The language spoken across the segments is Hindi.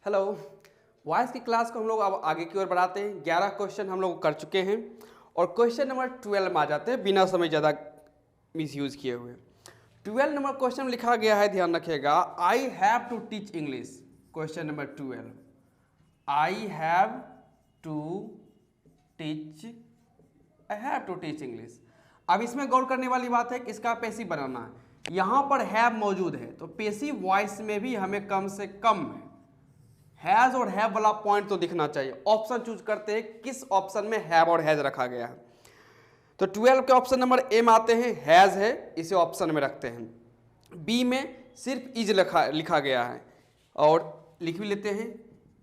हेलो। वॉइस की क्लास को हम लोग अब आगे की ओर बढ़ाते हैं। 11 क्वेश्चन हम लोग कर चुके हैं और क्वेश्चन नंबर 12 में आ जाते हैं बिना समय ज़्यादा मिसयूज़ किए हुए। 12 नंबर क्वेश्चन में लिखा गया है, ध्यान रखिएगा, I have to teach English. Question number 12, I have to teach English. अब इसमें गौर करने वाली बात है कि इसका पैसिव बनाना है। यहाँ पर हैव मौजूद है तो पैसिव वॉइस में भी हमें कम से कम हैज और हैव वाला पॉइंट तो दिखना चाहिए। ऑप्शन चूज करते हैं किस ऑप्शन में हैव और हैज रखा गया है। तो 12 के ऑप्शन नंबर ए में आते हैं, हैज है, इसे ऑप्शन में रखते हैं। बी में सिर्फ इज लिखा गया है और लिख भी लेते हैं।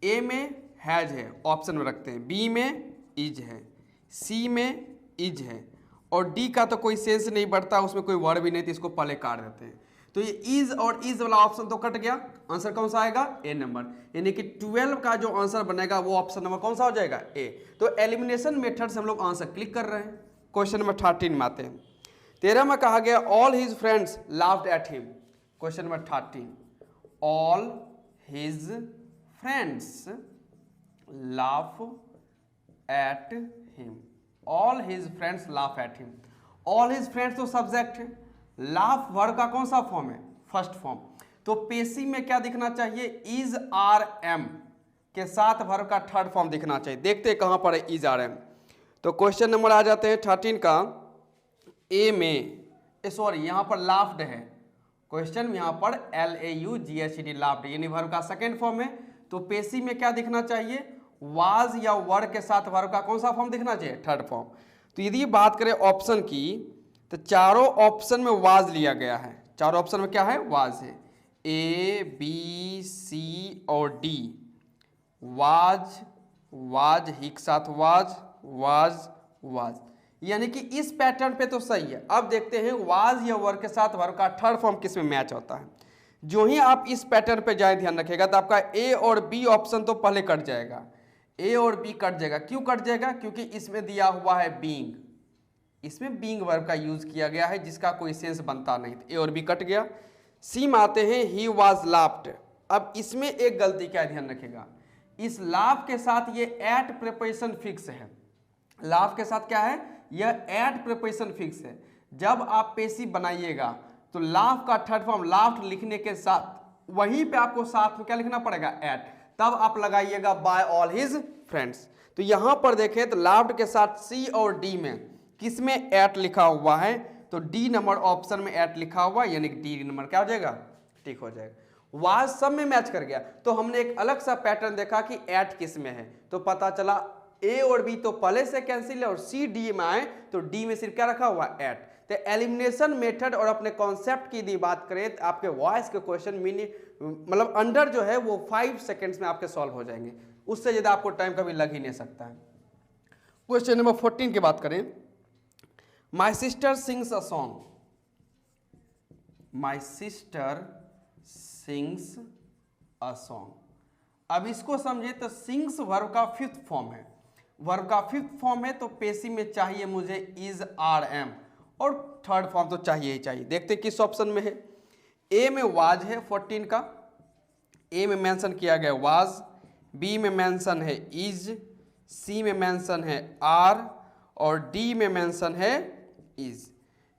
ए में हैज है, ऑप्शन में रखते हैं। बी में इज है, सी में इज है और डी का तो कोई सेंस नहीं बढ़ता, उसमें कोई वर्ड भी नहीं, तो इसको पहले काट देते हैं। तो ये इज और इज वाला ऑप्शन तो कट गया। आंसर कौन सा आएगा? ए नंबर। यानी कि 12 का जो आंसर बनेगा वो ऑप्शन नंबर कौन सा हो जाएगा? ए। तो एलिमिनेशन मेथड से हम लोग आंसर क्लिक कर रहे हैं। क्वेश्चन नंबर 13 में आते हैं। 13 में कहा गया all his friends laughed at him. Question number 13, all his friends laugh at him. All his friends laugh at him. All his friends तो सब्जेक्ट है, लाफ वर्ब का कौन सा फॉर्म है? First form. तो पेसिव में क्या दिखना चाहिए? इज आर एम के साथ वर्ब का थर्ड फॉर्म दिखना चाहिए। देखते हैं कहां पर है इज आर एम। तो क्वेश्चन नंबर आ जाते हैं 13 का ए में, सॉरी यहां पर लाफ्ड है। क्वेश्चन यहां पर LAUGHD लाफ्ड यानी वर्ब का सेकेंड फॉर्म है। तो पेसिव में क्या दिखना चाहिए? वाज या वर के साथ वर्ब का कौन सा फॉर्म दिखना चाहिए? Third form. तो यदि बात करें ऑप्शन की तो चारों ऑप्शन में वाज लिया गया है। चारों ऑप्शन में क्या है? वाज है। A, B, C और D। वाज, वाज ही के साथ वाज, वाज, वाज, यानी कि इस पैटर्न पे तो सही है। अब देखते हैं वाज या वर्ब के साथ वर्ब का थर्ड फॉर्म किस में मैच होता है। जो ही आप इस पैटर्न पे जाए, ध्यान रखिएगा, तो आपका ए और बी ऑप्शन तो पहले कट जाएगा। ए और बी कट जाएगा। क्यों कट जाएगा? क्योंकि इसमें दिया हुआ है बीइंग, इसमें बीइंग वर्ब का यूज किया गया है जिसका कोई सेंस बनता नहीं। तो ए और बी कट गया। सी में आते हैं ही वाज लाफ्ड। अब इसमें एक गलती क्या है, ध्यान रखिएगा, इस लाफ के साथ ये एट प्रीपोजिशन फिक्स है। लाफ के साथ क्या है? यह एट प्रीपोजिशन फिक्स है। जब आप पेसिव बनाइएगा तो लाफ का थर्ड फॉर्म लाफ्ड लिखने के साथ वहीं पे आपको साथ में क्या लिखना पड़ेगा? एट। तब आप लगाइएगा बाय ऑल हिज फ्रेंड्स। तो यहां पर देखें तो लाफ्ड के साथ सी और डी में किसमें एट लिखा हुआ है? तो डी नंबर ऑप्शन में एट लिखा हुआ है, यानी कि डी नंबर क्या हो जाएगा? ठीक हो जाएगा। वाज सब में मैच कर गया। तो हमने एक अलग सा पैटर्न देखा कि एट किस में है, तो पता चला ए और बी तो पहले से कैंसिल है और सी डी में आए तो डी में सिर्फ क्या रखा हुआ? एट। तो एलिमिनेशन मेथड और अपने कॉन्सेप्ट की यदि बात करें तो आपके वॉइस के क्वेश्चन मतलब अंडर जो है वो 5 सेकेंड्स में आपके सॉल्व हो जाएंगे। उससे ज़्यादा आपको टाइम कभी लग ही नहीं सकता है। क्वेश्चन नंबर 14 की बात करें, my sister sings a song. My sister sings a song. अब इसको समझे तो सिंग्स वर्ब का फिफ्थ फॉर्म है। वर्ब का फिफ्थ फॉर्म है तो पेसिव में चाहिए मुझे इज आर एम और थर्ड फॉर्म तो चाहिए ही चाहिए। देखते किस ऑप्शन में है। ए में वाज है 14 का, ए में मेंशन किया गया वाज, बी में मेंशन है इज, सी में मेंशन है आर और डी में मेंशन है इज।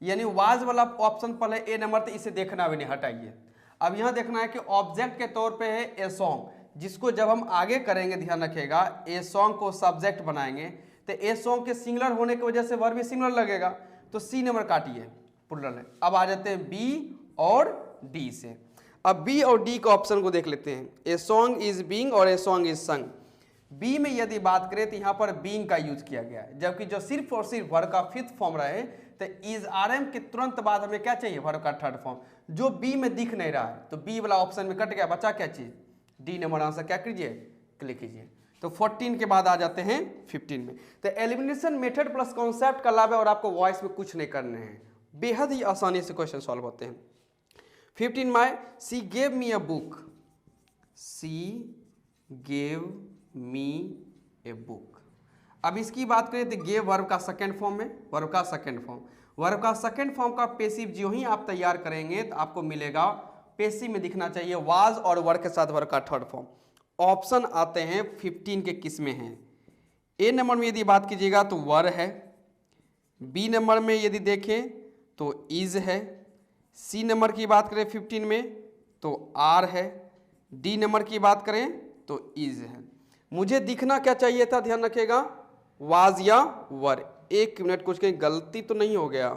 यानी वाज वाला ऑप्शन पहले ए नंबर, तो इसे देखना भी नहीं, हटाइए। अब यहां देखना है कि ऑब्जेक्ट के तौर पे है ए सॉन्ग, जिसको जब हम आगे करेंगे ध्यान रखिएगा ए सॉन्ग को सब्जेक्ट बनाएंगे तो ए सॉन्ग के सिंगुलर होने की वजह से वर्ब भी सिंगुलर लगेगा। तो सी नंबर काटिए, प्लुरल है। अब आ जाते हैं बी और डी से। अब बी और डी के ऑप्शन को देख लेते हैं। ए सॉन्ग इज बीइंग और a song is sung. B में यदि बात करें तो यहाँ पर बीइंग का यूज किया गया है, जबकि जो सिर्फ और सिर्फ वर्ब का फिफ्थ फॉर्म रहे तो इज आर एम के तुरंत बाद हमें क्या चाहिए? वर्ब का थर्ड फॉर्म, जो बी में दिख नहीं रहा है। तो बी वाला ऑप्शन में कट गया, बचा क्या चीज? D number. आंसर क्या कीजिए? क्लिक कीजिए। तो 14 के बाद आ जाते हैं 15 में। तो एलिमिनेशन मेथड प्लस कॉन्सेप्ट का लाभ है और आपको वॉइस में कुछ नहीं करने हैं, बेहद ही आसानी से क्वेश्चन सॉल्व होते हैं। 15 में सी gave me a book. C gave me a book. अब इसकी बात करें तो गेव वर्ब का सेकेंड फॉर्म है। वर्ब का सेकेंड फॉर्म, वर्ब का सेकेंड फॉर्म का पेसिव जो ही आप तैयार करेंगे तो आपको मिलेगा पेसिव में दिखना चाहिए वाज और वर्ब के साथ वर्ब का थर्ड फॉर्म। ऑप्शन आते हैं 15 के किस में हैं। ए नंबर में यदि बात कीजिएगा तो वर है, बी नंबर में यदि देखें तो इज है, सी नंबर की बात करें 15 में तो आर है, डी नंबर की बात करें तो इज है। मुझे दिखना क्या चाहिए था, ध्यान रखिएगा, वाज या वर। एक मिनट, कुछ कहीं गलती तो नहीं हो गया?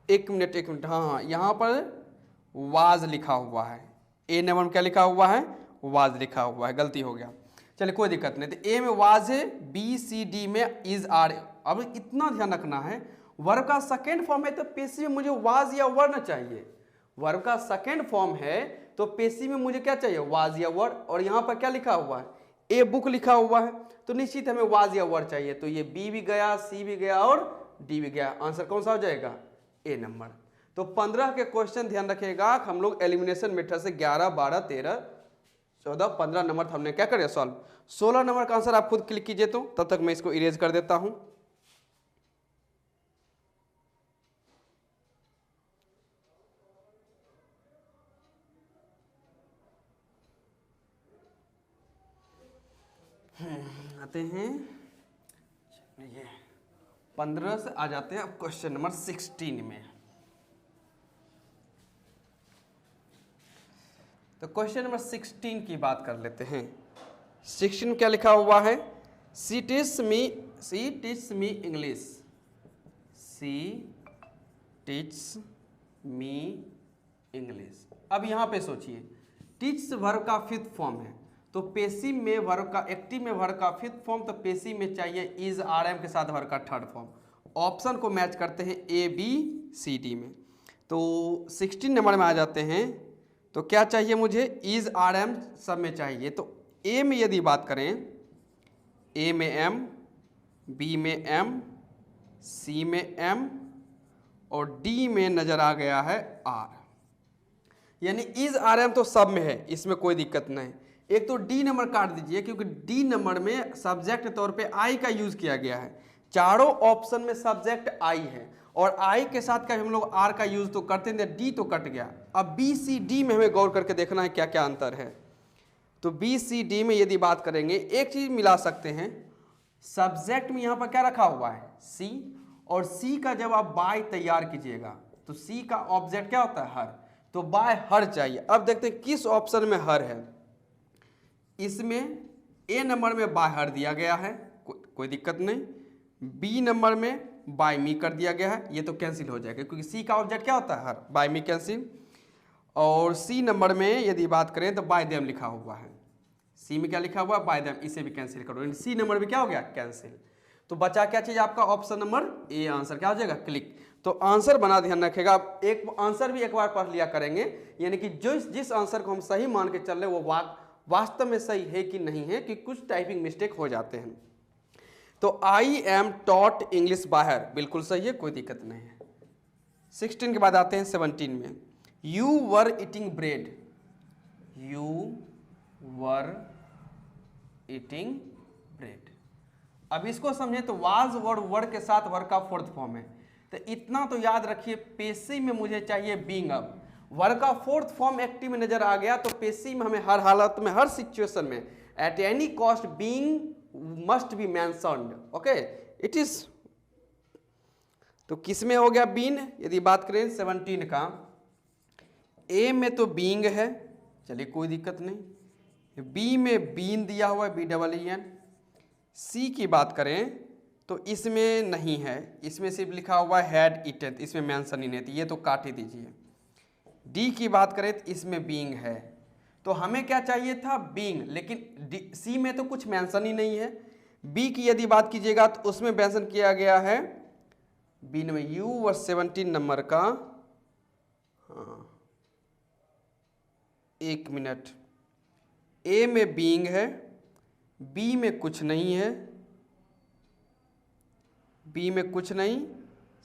एक मिनट, हाँ, यहाँ पर वाज लिखा हुआ है, ए नंबर में क्या लिखा हुआ है, वाज लिखा हुआ है, गलती हो गया। चलिए कोई दिक्कत नहीं। तो ए में वाज है, बी सी डी में इज आर। अब इतना ध्यान रखना है, वर्ब का सेकेंड फॉर्म है तो पेशी में मुझे वाज या वर न चाहिए। वर्ब का सेकेंड फॉर्म है तो पेशी में मुझे क्या चाहिए, वाज या वर। और यहाँ पर क्या लिखा हुआ है, ए बुक लिखा हुआ है, तो निश्चित हमें वाज या वर चाहिए। तो ये बी भी गया, सी भी गया और डी भी गया। आंसर कौन सा हो जाएगा, ए नंबर। तो 15 के क्वेश्चन ध्यान रखिएगा, हम लोग एलिमिनेशन मेथड से 11, 12, 13, 14, 15 नंबर हमने क्या करें सॉल्व। 16 नंबर का आंसर आप खुद क्लिक कीजिए, तो तब तक मैं इसको इरेज कर देता हूं। आते हैं, ये 15 से आ जाते हैं अब क्वेश्चन नंबर 16 में। तो क्वेश्चन नंबर 16 की बात कर लेते हैं। 16 क्या लिखा हुआ है, सी टीच मी इंग्लिश, सी टीच मी इंग्लिश। अब यहाँ पे सोचिए, टीच वर्ब का फिफ्थ फॉर्म है, तो पेसिव में वर्ब का, एक्टिव में वर्ब का फिफ्थ फॉर्म, तो पेसिव में चाहिए इज आर एम के साथ वर्ब का थर्ड फॉर्म। ऑप्शन को मैच करते हैं ए बी सी डी में। तो 16 नंबर में आ जाते हैं, तो क्या चाहिए मुझे, इज आर एम सब में चाहिए। तो ए में यदि बात करें, ए में एम, बी में एम, सी में एम और डी में नजर आ गया है आर। यानी इज आर एम तो सब में है, इसमें कोई दिक्कत नहीं। एक तो डी नंबर काट दीजिए, क्योंकि डी नंबर में सब्जेक्ट के तौर पे आई का यूज किया गया है। चारों ऑप्शन में सब्जेक्ट आई है और आई के साथ का हम लोग आर का यूज तो करते हैं, डी तो कट गया। अब बी सी डी में हमें गौर करके देखना है क्या क्या अंतर है। तो बी सी डी में यदि बात करेंगे, एक चीज मिला सकते हैं, सब्जेक्ट में यहां पर क्या रखा हुआ है, सी, और सी का जब आप बाय तैयार कीजिएगा तो सी का ऑब्जेक्ट क्या होता है, हर, तो बाय हर चाहिए। अब देखते हैं किस ऑप्शन में हर है। इसमें ए नंबर में बाय हर दिया गया है, कोई दिक्कत नहीं। बी नंबर में बाय मी कर दिया गया है, ये तो कैंसिल हो जाएगा क्योंकि सी का ऑब्जेक्ट क्या होता है, हर, बाय मी कैंसिल। और सी नंबर में यदि बात करें तो बाय देम लिखा हुआ है, सी में क्या लिखा हुआ है, बाय देम, इसे भी कैंसिल करो, सी नंबर में क्या हो गया, कैंसिल। तो बचा क्या चीज आपका, ऑप्शन नंबर ए, आंसर क्या हो जाएगा, क्लिक। तो आंसर बना ध्यान रखेगा, एक आंसर भी एक बार पढ़ लिया करेंगे, यानी कि जो जिस आंसर को हम सही मान के चल रहे वो वास्तव में सही है कि नहीं है, कि कुछ टाइपिंग मिस्टेक हो जाते हैं। तो आई एम टॉट इंग्लिश बाहर, बिल्कुल सही है, कोई दिक्कत नहीं है। 16 के बाद आते हैं 17 में, you were eating bread, you were eating bread. अब इसको समझे तो वाज वर्ड के साथ वर्ड का फोर्थ फॉर्म है, तो इतना तो याद रखिए, पेशी में मुझे चाहिए बीइंग। अब वर्ड का फोर्थ फॉर्म एक्टिव में नजर आ गया, तो पेशी में हमें हर हालत में, हर सिचुएशन में, eight any cost being must be mentioned, okay, it is. तो किस में हो गया, बीन। यदि बात करें 17 का, ए में तो बीइंग है, चलिए कोई दिक्कत नहीं। बी में बीन दिया हुआ है, BEEN। सी की बात करें तो इसमें नहीं है, इसमें सिर्फ लिखा हुआ है हैड ईटेन, इसमें मेंशन ही नहीं थी, ये तो काट ही दीजिए। डी की बात करें तो इसमें बीइंग है, तो हमें क्या चाहिए था, बीइंग, लेकिन सी में तो कुछ मेंशन ही नहीं है। बी की यदि बात कीजिएगा तो उसमें मेंशन किया गया है, बी में यू वर 17 नंबर का, हाँ एक मिनट, ए में बीइंग है, बी में कुछ नहीं है, बी में कुछ नहीं,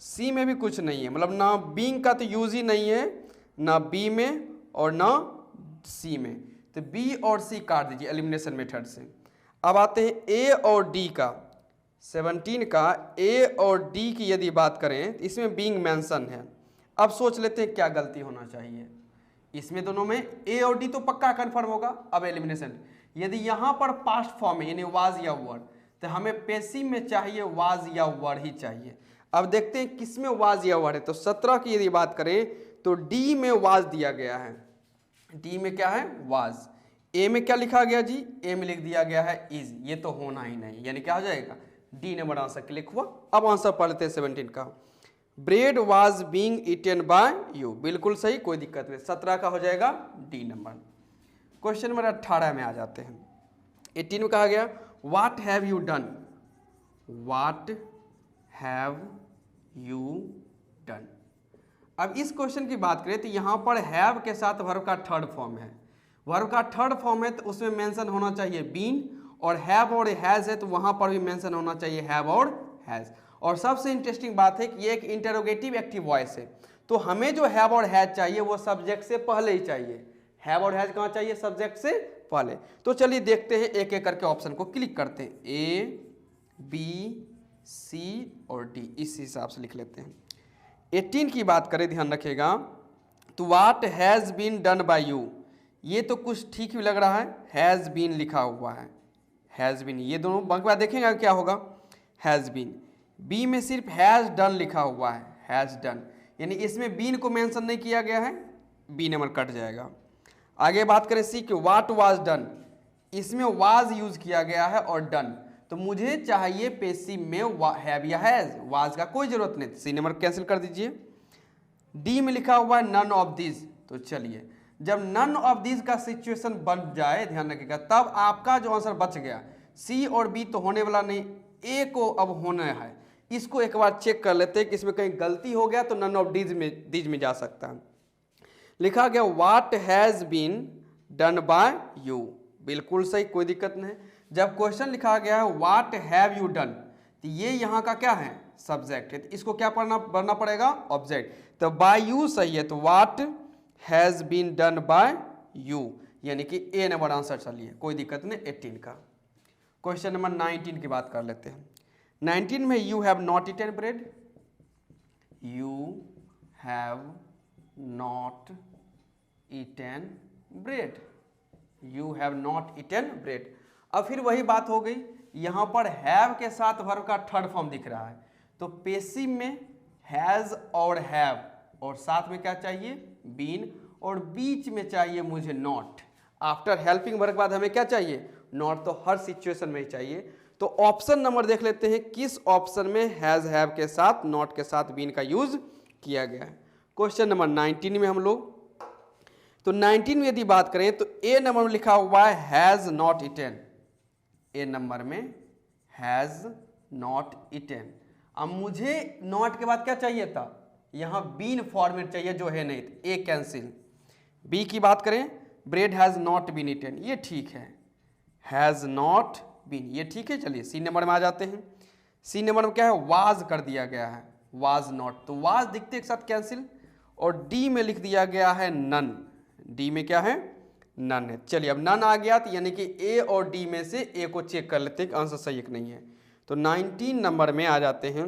सी में भी कुछ नहीं है, मतलब ना बीइंग का तो यूज ही नहीं है, ना बी में और ना सी में। तो बी और सी काट दीजिए एलिमिनेशन मेथड से। अब आते हैं ए और डी का, 17 का ए और डी की यदि बात करें तो इसमें बीइंग मेंशन है। अब सोच लेते हैं क्या गलती होना चाहिए। इसमें दोनों में ए और डी तो पक्का कन्फर्म होगा। अब एलिमिनेशन, यदि यहाँ पर पास्ट फॉर्म है यानी वाज या वर, तो हमें पैसिव में चाहिए वाज या वर ही चाहिए। अब देखते हैं किसमें वाज या वर है। तो 17 की यदि बात करें तो डी में वाज दिया गया है, डी में क्या है वाज। ए में क्या लिखा गया जी, ए में लिख दिया गया है इज, ये तो होना ही नहीं, यानी क्या हो जाएगा डी नंबर आंसर क्लिक हुआ। अब आंसर पढ़ लेते हैं 17 का, bread was being eaten by you, बिल्कुल सही, कोई दिक्कत नहीं। 17 का हो जाएगा डी नंबर। क्वेश्चन नंबर 18 में आ जाते हैं। 18 में कहा गया what have you done, what have you done. अब इस क्वेश्चन की बात करें तो यहाँ पर हैव के साथ वर्ब का थर्ड फॉर्म है, वर्ब का थर्ड फॉर्म है तो उसमें मेंशन होना चाहिए बीन, और हैव और हैज़ है तो वहाँ पर भी मेंशन होना चाहिए हैव और हैज़। और सबसे इंटरेस्टिंग बात है कि ये एक इंटरोगेटिव एक्टिव वॉइस है, तो हमें जो हैव और हैज चाहिए वो सब्जेक्ट से पहले ही चाहिए। हैव और हैज कहाँ चाहिए, सब्जेक्ट से पहले। तो चलिए देखते हैं एक एक करके ऑप्शन को क्लिक करते हैं, ए बी सी और डी, इस हिसाब से लिख लेते हैं। 18 की बात करें, ध्यान रखिएगा, तो what has been done by you, ये तो कुछ ठीक भी लग रहा है, हैज़ बीन लिखा हुआ है, हैज़ बीन, ये दोनों बाकी देखेंगे क्या होगा, हैज़ बीन। बी में सिर्फ हैज़ डन लिखा हुआ है, हैज़ डन, यानी इसमें बीन को मेंशन नहीं किया गया है, बी नंबर कट जाएगा। आगे बात करें सी की व्हाट वाज डन, इसमें वाज यूज किया गया है और डन, तो मुझे चाहिए पैसिव में हैव या हैज, वाज का कोई जरूरत नहीं, सी नंबर कैंसिल कर दीजिए। डी में लिखा हुआ है नन ऑफ दिस, तो चलिए जब नन ऑफ दिस का सिचुएशन बन जाए, ध्यान रखिएगा, तब आपका जो आंसर बच गया, सी और बी तो होने वाला नहीं, ए को अब होना है। इसको एक बार चेक कर लेते हैं कि इसमें कहीं गलती हो गया तो नन ऑफ दीज में जा सकता है। लिखा गया what has been done by you, बिल्कुल सही, कोई दिक्कत नहीं। जब क्वेश्चन लिखा गया है व्हाट हैव यू डन, तो ये यहाँ का क्या है, सब्जेक्ट है, तो इसको क्या पढ़ना पड़ेगा, ऑब्जेक्ट। तो बाय यू सही है, तो what has been done by you, यानी कि ए नंबर आंसर। चलिए कोई दिक्कत नहीं। 18 का क्वेश्चन नंबर 19 की बात कर लेते हैं। 19 में you have not eaten bread, you have not eaten bread, you have not eaten bread. अब फिर वही बात हो गई, यहाँ पर हैव के साथ वर्ब का थर्ड फॉर्म दिख रहा है, तो पैसिव में हैज और हैव, और साथ में क्या चाहिए, बीन, और बीच में चाहिए मुझे नॉट। आफ्टर हेल्पिंग वर्ब के बाद हमें क्या चाहिए, नॉट, तो हर सिचुएशन में ही चाहिए। तो ऑप्शन नंबर देख लेते हैं किस ऑप्शन में हैज हैव के साथ नॉट के साथ बीन का यूज किया गया है। क्वेश्चन नंबर 19 में हम लोग, तो 19 में यदि बात करें तो ए नंबर में लिखा हुआ है has not eaten, A number में हैज नॉट ईटन। अब मुझे नॉट के बाद क्या चाहिए था, यहाँ बीन फॉर्मेट चाहिए जो है नहीं, तो ए कैंसिल। बी की बात करें, bread has not been eaten, ये ठीक है, हैज नॉट बीन, ये ठीक है। चलिए सी नंबर में आ जाते हैं। सी नंबर में क्या है, वाज कर दिया गया है, वाज नॉट, तो वाज दिखते एक साथ कैंसिल। और डी में लिख दिया गया है नन, डी में क्या है, नन है। चलिए अब नन आ गया, तो यानी कि ए और डी में से ए को चेक कर लेते हैं कि आंसर सही है कि नहीं है। तो 19 नंबर में आ जाते हैं।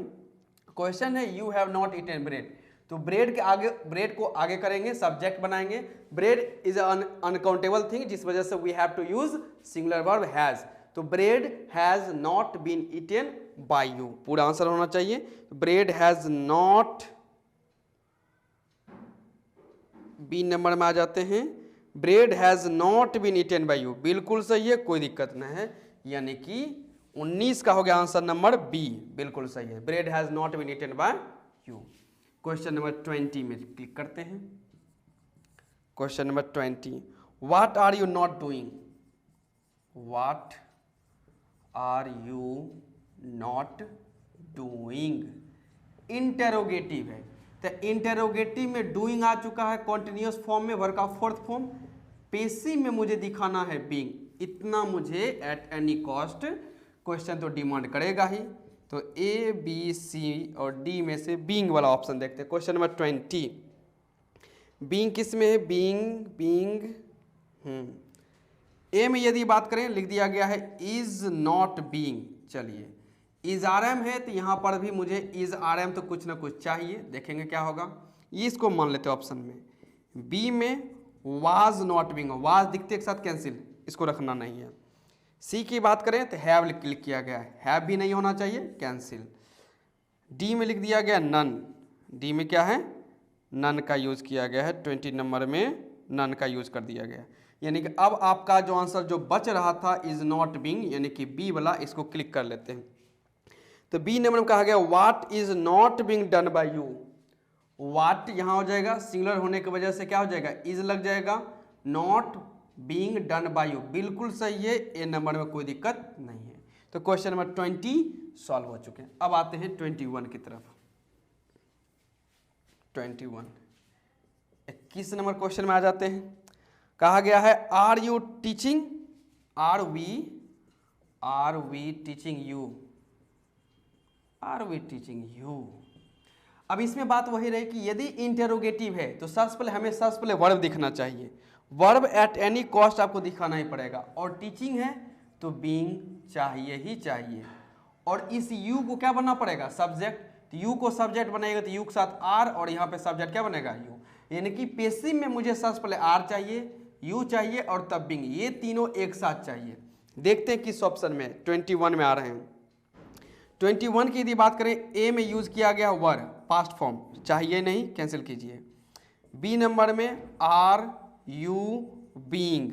क्वेश्चन है you have not eaten bread, तो ब्रेड के आगे, ब्रेड को आगे करेंगे, सब्जेक्ट बनाएंगे। Bread is un uncountable thing, जिस वजह से we have to use singular verb has, तो bread has not been eaten by you, पूरा आंसर होना चाहिए। Bread has not, B number में आ जाते हैं, bread has not been eaten by you, बिल्कुल सही है, कोई दिक्कत नहीं है, यानी कि 19 का हो गया आंसर नंबर बी, बिल्कुल सही है, bread has not been eaten by you. Question number 20 में क्लिक करते हैं। Question number 20, what are you not doing, what are you not doing, interrogative है, तो इंटेरोगेटिव में डूइंग आ चुका है कॉन्टिन्यूअस फॉर्म में, वर्ब का फोर्थ फॉर्म। पैसिव में मुझे दिखाना है बीइंग, इतना मुझे एट एनी कॉस्ट क्वेश्चन तो डिमांड करेगा ही। तो ए बी सी और डी में से बीइंग वाला ऑप्शन देखते हैं। क्वेश्चन नंबर 20, बीइंग किस में है, बीइंग ए में यदि बात करें, लिख दिया गया है इज नॉट बीइंग। चलिए इज आर एम है, तो यहाँ पर भी मुझे इज आर एम तो कुछ ना कुछ चाहिए, देखेंगे क्या होगा, ये इसको मान लेते हैं ऑप्शन में। बी में वाज नॉट बीइंग, वाज दिखते के साथ कैंसिल, इसको रखना नहीं है। सी की बात करें तो हैव क्लिक किया गया है, हैव भी नहीं होना चाहिए, कैंसिल। डी में लिख दिया गया नन, डी में क्या है, नन का यूज किया गया है, 20 नंबर में नन का यूज कर दिया गया। यानी कि अब आपका जो आंसर जो बच रहा था इज नॉट बीइंग, यानी कि बी वाला, इसको क्लिक कर लेते हैं। तो बी नंबर में कहा गया what is not being done by you. What यहाँ हो जाएगा, सिंगुलर होने की वजह से क्या हो जाएगा, इज लग जाएगा, not being done by you, बिल्कुल सही है, ए नंबर में कोई दिक्कत नहीं है। तो क्वेश्चन नंबर 20 सॉल्व हो चुके हैं। अब आते हैं 21 की तरफ। 21 नंबर क्वेश्चन में आ जाते हैं। कहा गया है are you teaching, are we teaching you, are we teaching you. अब इसमें बात वही रही कि यदि इंटेरोगेटिव है तो सबसे पहले हमें सबसे पहले वर्ब दिखना चाहिए, वर्ब एट एनी कॉस्ट आपको दिखाना ही पड़ेगा, और टीचिंग है तो बीइंग चाहिए ही चाहिए, और इस यू को क्या बनना पड़ेगा, सब्जेक्ट। तो यू को सब्जेक्ट बनाएगा तो यू के साथ आर, और यहाँ पे सब्जेक्ट क्या बनेगा, यू। यानी कि पैसिव में मुझे सबसे पहले आर चाहिए, यू चाहिए और तब बीइंग, ये तीनों एक साथ चाहिए। देखते हैं किस ऑप्शन में 21 में आ रहे हैं। 21 की यदि बात करें, ए में यूज किया गया वर, पास्ट फॉर्म, चाहिए नहीं, कैंसिल कीजिए। बी नंबर में आर यू बीइंग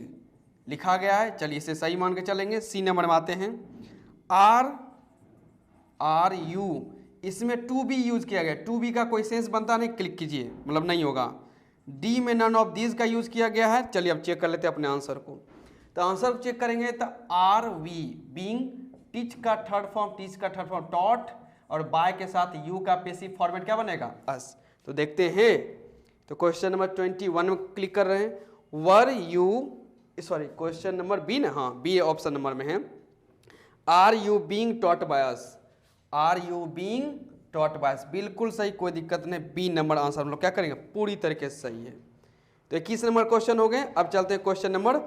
लिखा गया है, चलिए इसे सही मान के चलेंगे। सी नंबर में आते हैं, आर यू, इसमें टू बी यूज किया गया, टू बी का कोई सेंस बनता नहीं, क्लिक कीजिए, मतलब नहीं होगा। डी में नन ऑफ दीज का यूज किया गया है। चलिए अब चेक कर लेते हैं अपने आंसर को। तो आंसर चेक करेंगे तो आर वी बीइंग, टीच का थर्ड फॉर्म, टीच का थर्ड फॉर्म टॉट, और बाय के साथ यू का पैसिव फॉर्मेट क्या बनेगा, अस। तो देखते हैं, तो क्वेश्चन नंबर 21 में क्लिक कर रहे हैं। Were you, sorry question number B ना, हाँ बी ऑप्शन नंबर में है। Are you being taught by us, are you being taught by us, बिल्कुल सही, कोई दिक्कत नहीं, बी नंबर आंसर हम लोग क्या करेंगे, पूरी तरीके से सही है। तो 21 नंबर क्वेश्चन हो गए। अब चलते हैं क्वेश्चन नंबर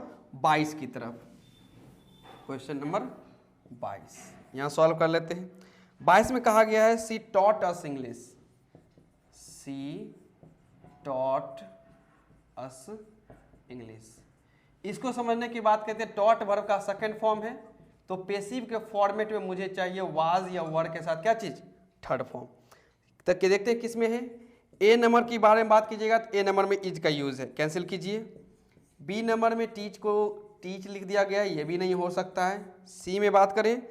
22 की तरफ। क्वेश्चन नंबर 22 यहाँ सॉल्व कर लेते हैं। 22 में कहा गया है सी टॉट अस इंग्लिश, सी टॉट अस इंग्लिश। इसको समझने की बात करते हैं, टॉट वर्ब का सेकंड फॉर्म है, तो पैसिव के फॉर्मेट में मुझे चाहिए वाज या वर के साथ क्या चीज, थर्ड फॉर्म। तक के देखते हैं किस में है। ए नंबर की बारे में बात कीजिएगा तो ए नंबर में इज का यूज है, कैंसिल कीजिए। बी नंबर में टीच को टीच लिख दिया गया है, ये भी नहीं हो सकता है। सी में बात करें,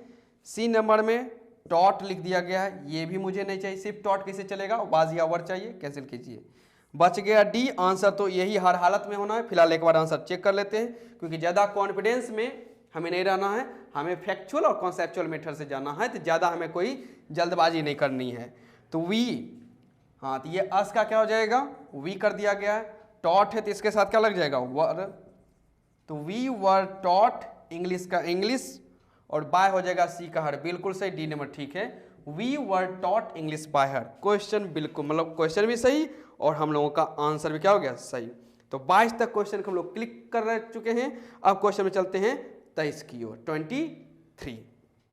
सी नंबर में टॉट लिख दिया गया है, ये भी मुझे नहीं चाहिए, सिर्फ टॉट कैसे चलेगा, वाज या वर चाहिए, कैंसिल कीजिए। बच गया डी, आंसर तो यही हर हालत में होना है। फिलहाल एक बार आंसर चेक कर लेते हैं, क्योंकि ज़्यादा कॉन्फिडेंस में हमें नहीं रहना है, हमें फैक्चुअल और कॉन्सेप्चुअल मेथड से जाना है, तो ज़्यादा हमें कोई जल्दबाजी नहीं करनी है। तो वी, हाँ तो ये अस का क्या हो जाएगा, वी कर दिया गया है। टॉट है तो इसके साथ क्या लग जाएगा, वर, तो वी वर टॉट इंग्लिश का इंग्लिश, और बाय हो जाएगा सी का हर, बिल्कुल सही, डी नंबर ठीक है। We were taught English by her, question बिल्कुल, मतलब क्वेश्चन भी सही और हम लोगों का आंसर भी क्या हो गया, सही। तो 22 तक क्वेश्चन को हम लोग क्लिक कर चुके हैं। अब क्वेश्चन में चलते हैं 23 की ओर, 23।